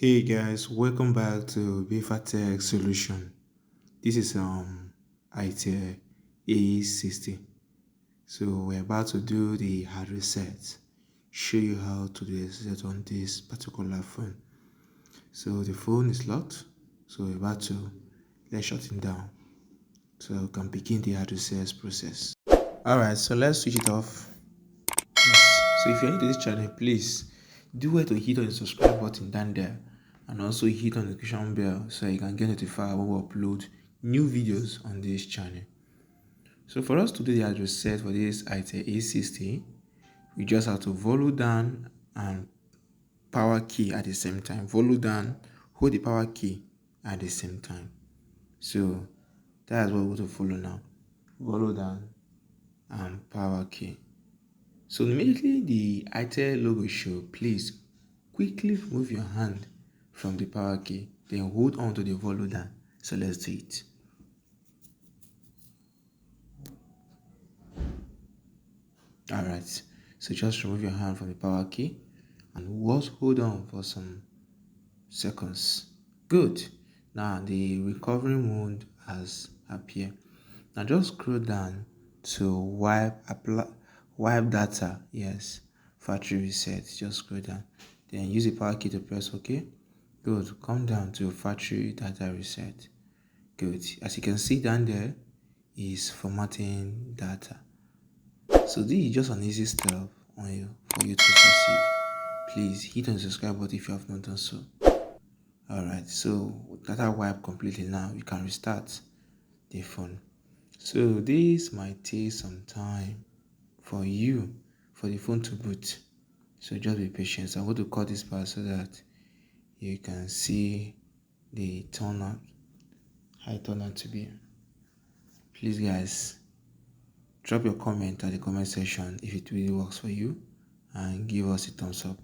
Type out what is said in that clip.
Hey guys, welcome back to Beaver Tech Solution. This is Itel A60. So we're about to do the hard reset. Show you how to do reset on this particular phone. So the phone is locked. So we're about to let's shut it down. So we can begin the hard reset process. Alright, so let's switch it off. Yes. So if you're new to this channel, please do well to hit on the subscribe button down there and also hit on the notification bell so you can get notified when we upload new videos on this channel. So for us to do the address set for this Itel A60, you just have to follow down and power key at the same time. Follow down, hold the power key at the same time. So that's what we're going to follow now. Follow down and power key. So immediately the Itel logo show, please quickly remove your hand from the power key, then hold on to the follow down. So let's do it. Alright, so just remove your hand from the power key and hold on for some seconds. Good. Now the recovery mode has appeared. Now just scroll down to wipe data. Yes, factory reset. Just scroll down. Then use the power key to press OK. Good. Come down to factory data reset. Good. As you can see down there is formatting data. So this is just an easy step on you for you to succeed. Please hit on the subscribe button if you have not done so. Alright, so data wipe completely now. You can restart the phone. So this might take some time for the phone to boot. So just be patient. So I'm going to cut this part so that you can see the turnout, how it turned out to be. Please guys, drop your comment at the comment section if it really works for you and give us a thumbs up.